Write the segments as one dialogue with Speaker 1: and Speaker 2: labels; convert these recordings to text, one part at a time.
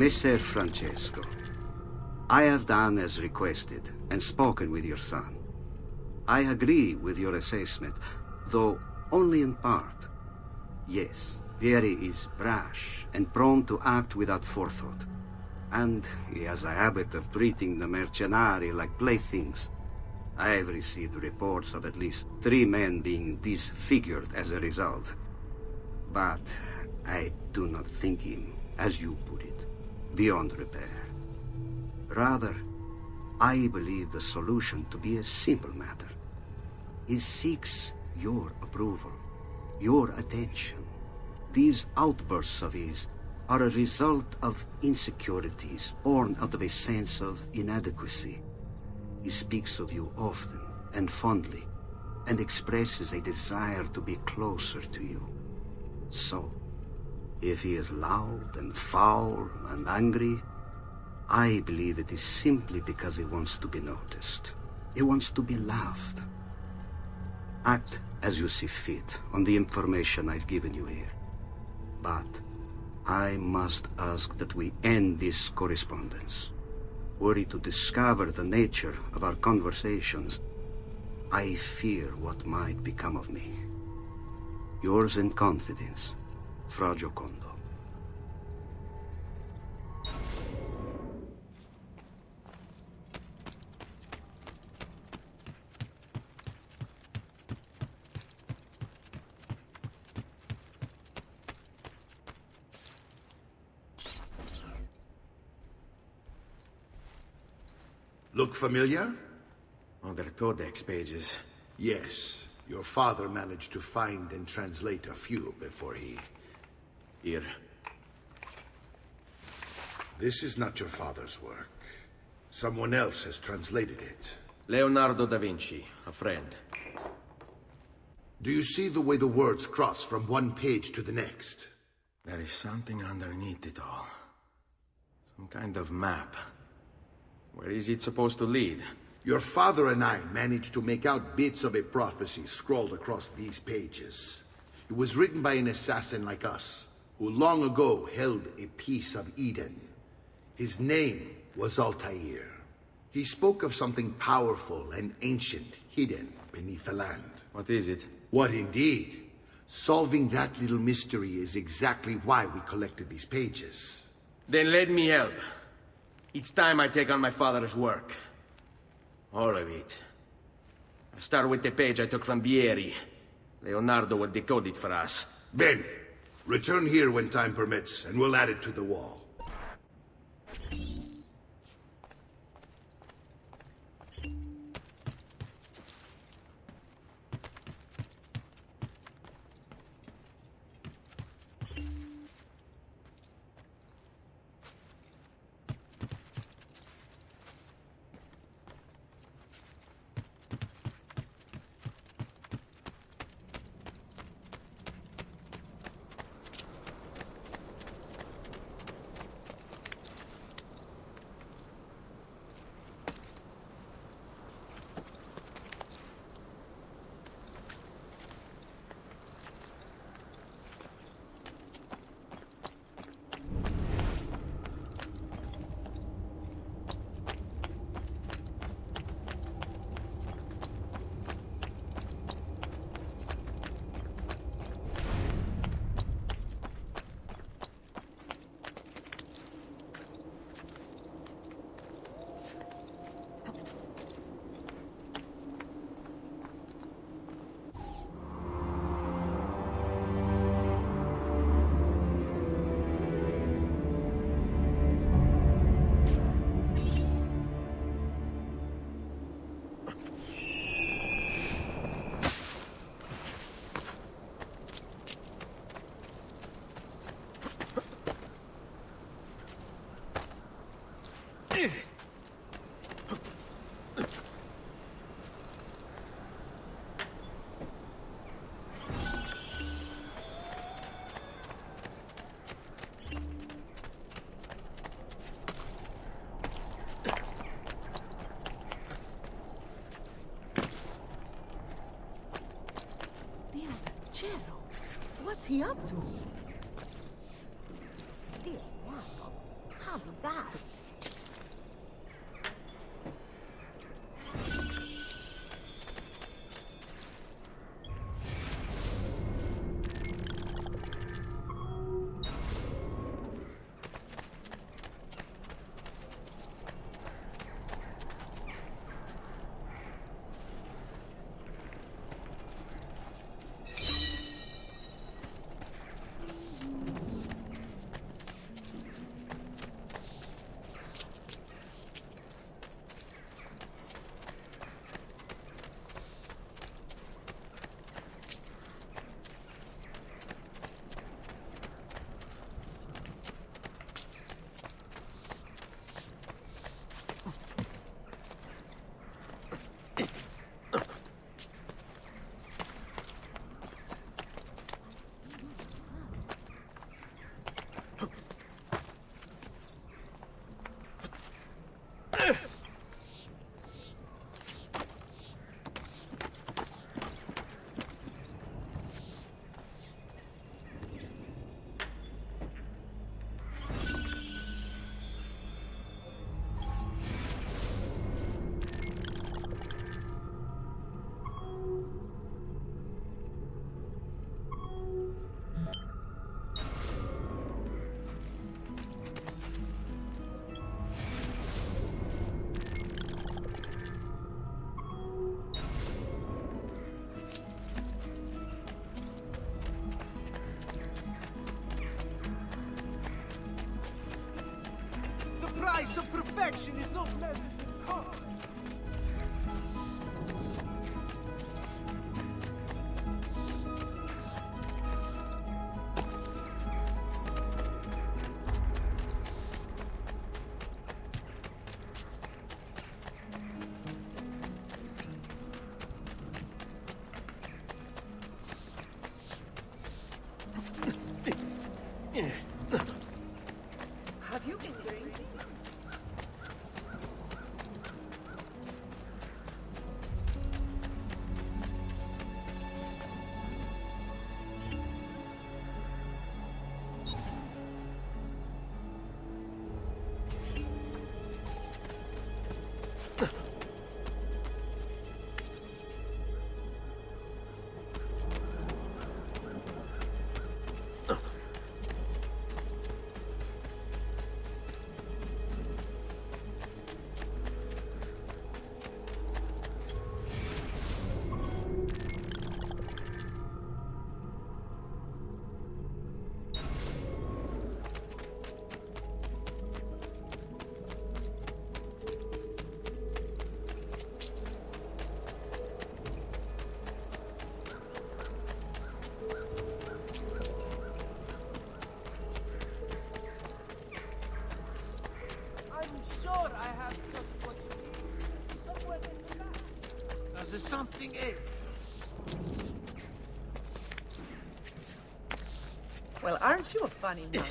Speaker 1: Messer Francesco, I have done as requested and spoken with your son. I agree with your assessment, though only in part. Yes, Vieri is brash and prone to act without forethought. And he has a habit of treating the mercenari like playthings. I have received reports of at least 3 men being disfigured as a result. But I do not think him, as you put it, beyond repair. Rather, I believe the solution to be a simple matter. He seeks your approval, your attention. These outbursts of his are a result of insecurities born out of a sense of inadequacy. He speaks of you often and fondly, and expresses a desire to be closer to you. So, if he is loud and foul and angry, I believe it is simply because he wants to be noticed. He wants to be loved. Act as you see fit on the information I've given you here. But I must ask that we end this correspondence. Were he to discover the nature of our conversations, I fear what might become of me. Yours in confidence, Fra Giocondo.
Speaker 2: Look familiar?
Speaker 3: Oh, they're codex pages.
Speaker 2: Yes. Your father managed to find and translate a few before he...
Speaker 3: Here.
Speaker 2: This is not your father's work. Someone else has translated it.
Speaker 3: Leonardo da Vinci, a friend.
Speaker 2: Do you see the way the words cross from one page to the next?
Speaker 3: There is something underneath it all. Some kind of map. Where is it supposed to lead?
Speaker 2: Your father and I managed to make out bits of a prophecy scrawled across these pages. It was written by an assassin like us, who long ago held a piece of Eden. His name was Altair. He spoke of something powerful and ancient hidden beneath the land.
Speaker 3: What is it?
Speaker 2: What indeed? Solving that little mystery is exactly why we collected these pages.
Speaker 3: Then let me help. Each time I take on my father's work. All of it. I start with the page I took from Vieri. Leonardo will decode it for us.
Speaker 2: Bene. Return here when time permits, and we'll add it to the wall.
Speaker 4: What's he up to? Leonardo, can't be that.
Speaker 5: The price of perfection is not measured in cost.
Speaker 4: Have you been drinking?
Speaker 5: I'm sure I have just what you need. Somewhere in the back. There's something else.
Speaker 4: Well, aren't you a funny monkey?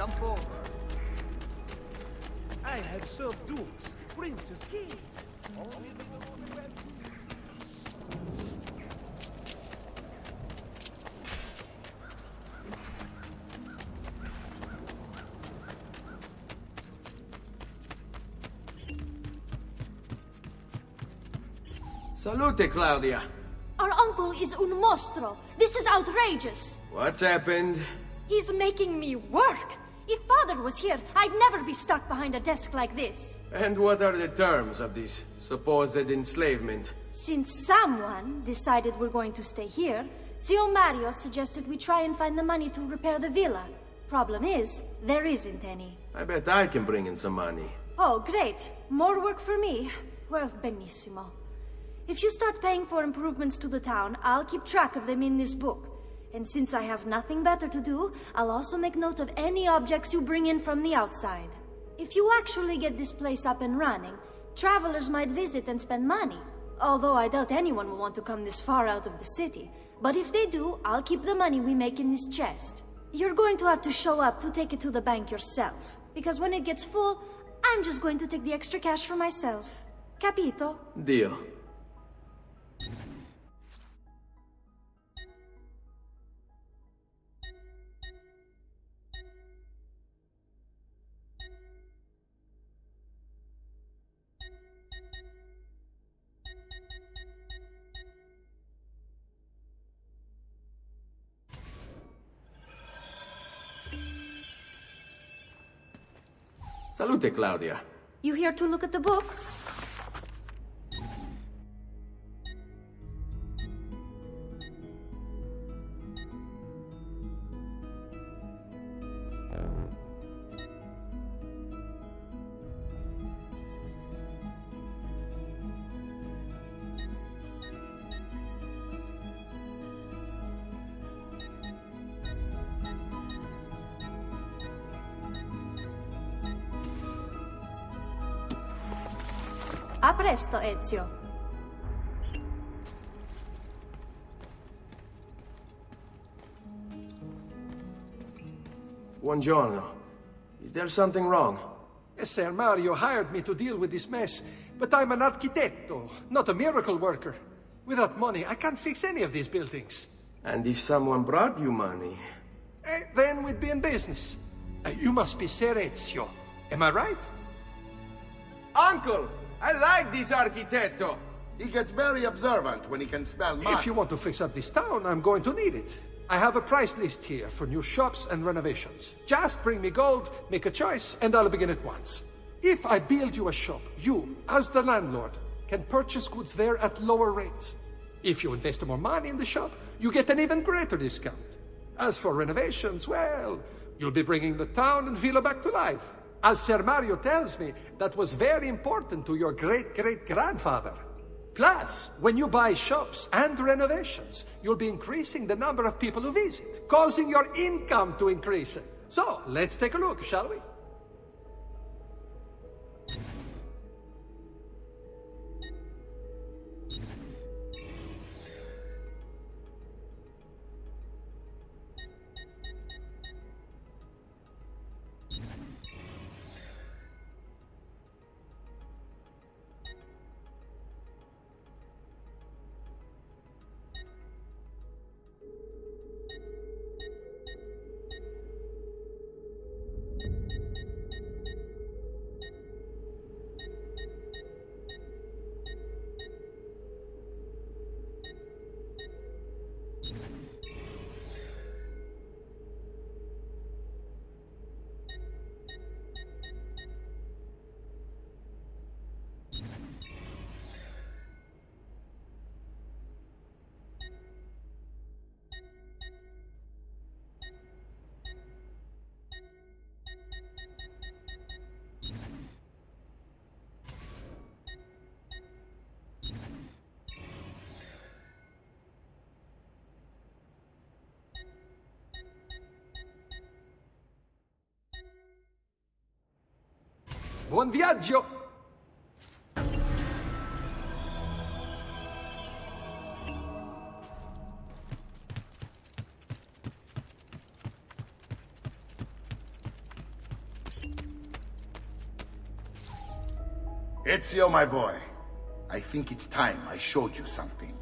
Speaker 5: jump over. I have served dukes, princes, kings. Only the red.
Speaker 3: Salute, Claudia.
Speaker 6: Our uncle is un mostro. This is outrageous.
Speaker 3: What's happened?
Speaker 6: He's making me work. If father was here, I'd never be stuck behind a desk like this.
Speaker 3: And what are the terms of this supposed enslavement?
Speaker 6: Since someone decided we're going to stay here, Zio Mario suggested we try and find the money to repair the villa. Problem is, there isn't any.
Speaker 3: I bet I can bring in some money.
Speaker 6: Oh, great. More work for me. Well, benissimo. If you start paying for improvements to the town, I'll keep track of them in this book. And since I have nothing better to do, I'll also make note of any objects you bring in from the outside. If you actually get this place up and running, travelers might visit and spend money. Although I doubt anyone will want to come this far out of the city. But if they do, I'll keep the money we make in this chest. You're going to have to show up to take it to the bank yourself. Because when it gets full, I'm just going to take the extra cash for myself. Capito?
Speaker 3: Deal. Salute, Claudia.
Speaker 6: You here to look at the book? A presto, Ezio.
Speaker 3: Buongiorno. Is there something wrong?
Speaker 7: Ser Mario hired me to deal with this mess, but I'm an architetto, not a miracle worker. Without money, I can't fix any of these buildings.
Speaker 3: And if someone brought you money?
Speaker 7: Then we'd be in business. You must be Ser Ezio. Am I right?
Speaker 3: Uncle! I like this architetto!
Speaker 2: He gets very observant when he can spell money.
Speaker 7: If you want to fix up this town, I'm going to need it. I have a price list here for new shops and renovations. Just bring me gold, make a choice, and I'll begin at once. If I build you a shop, you, as the landlord, can purchase goods there at lower rates. If you invest more money in the shop, you get an even greater discount. As for renovations, well, you'll be bringing the town and villa back to life. As Ser Mario tells me, that was very important to your great-great-grandfather. Plus, when you buy shops and renovations, you'll be increasing the number of people who visit, causing your income to increase. So, let's take a look, shall we? Buon viaggio!
Speaker 2: Ezio, my boy. I think it's time I showed you something.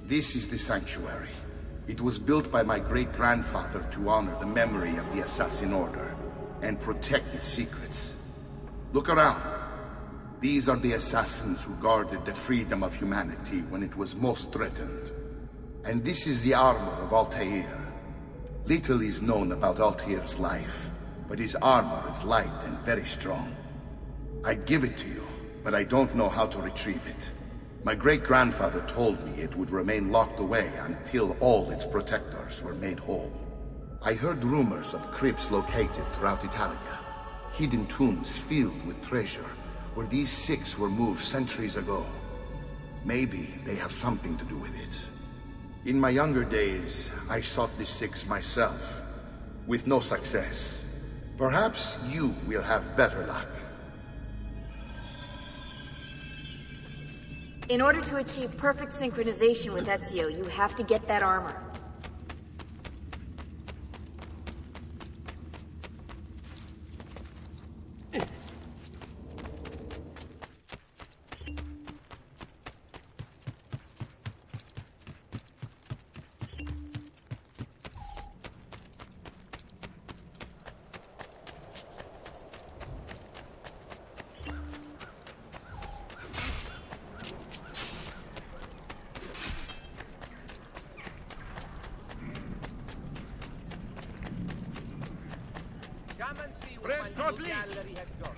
Speaker 2: This is the sanctuary. It was built by my great-grandfather to honor the memory of the Assassin Order and protect its secrets. Look around. These are the assassins who guarded the freedom of humanity when it was most threatened. And this is the armor of Altair. Little is known about Altair's life, but his armor is light and very strong. I'd give it to you, but I don't know how to retrieve it. My great-grandfather told me it would remain locked away until all its protectors were made whole. I heard rumors of crypts located throughout Italia, hidden tombs filled with treasure, where these six were moved centuries ago. Maybe they have something to do with it. In my younger days, I sought the six myself, with no success. Perhaps you will have better luck.
Speaker 8: In order to achieve perfect synchronization with Ezio, you have to get that armor.
Speaker 5: Come and see what my new gallery has got.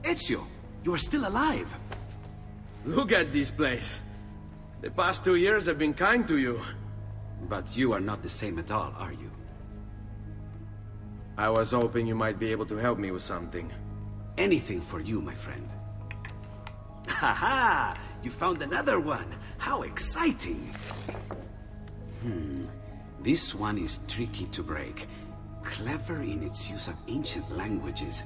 Speaker 1: Ezio, you are still alive.
Speaker 3: Look at this place. The past 2 years have been kind to you.
Speaker 1: But you are not the same at all, are you?
Speaker 3: I was hoping you might be able to help me with something.
Speaker 1: Anything for you, my friend. Ha-ha! You found another one! How exciting! This one is tricky to break. Clever in its use of ancient languages.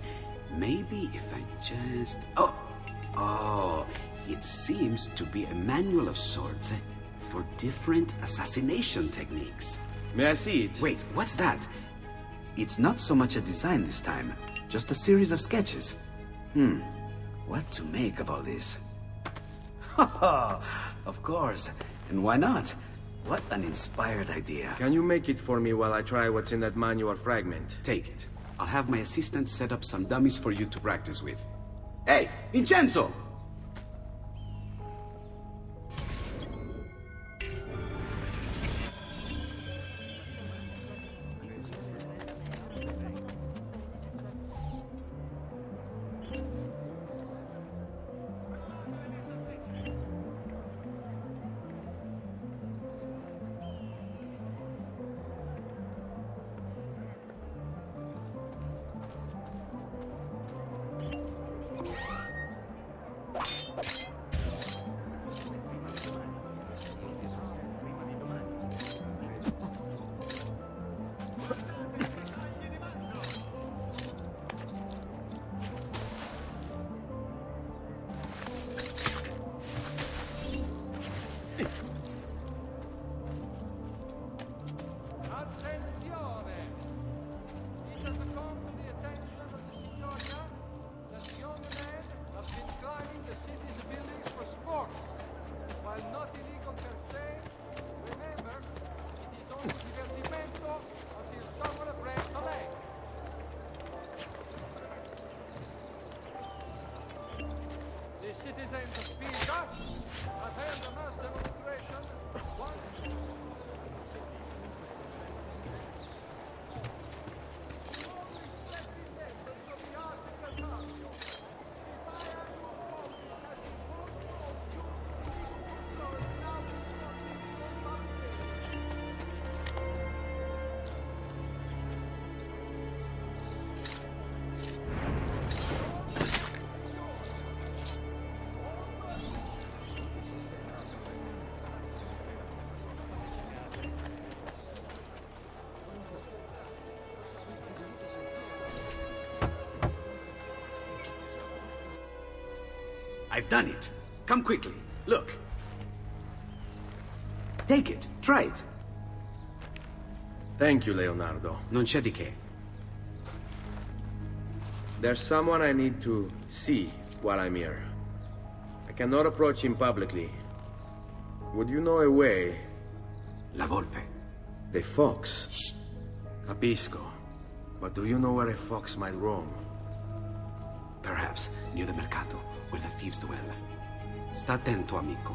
Speaker 1: Maybe if I just... Oh, it seems to be a manual of sorts for different assassination techniques.
Speaker 3: May I see it?
Speaker 1: Wait, what's that? It's not so much a design this time, just a series of sketches. What to make of all this? Of course, and why not?
Speaker 9: What an inspired idea.
Speaker 3: Can you make it for me while I try what's in that manual fragment?
Speaker 9: Take it. I'll have my assistant set up some dummies for you to practice with. Hey, Vincenzo!
Speaker 5: Citizens of Pisa have held a mass demonstration.
Speaker 9: I've done it. Come quickly. Look. Take it. Try it.
Speaker 3: Thank you, Leonardo.
Speaker 9: Non c'è di che.
Speaker 3: There's someone I need to see while I'm here. I cannot approach him publicly. Would you know a way?
Speaker 9: La volpe.
Speaker 3: The fox. Shh. Capisco. But do you know where a fox might roam?
Speaker 9: Perhaps near the mercato, where the thieves dwell. Sta attento, amico.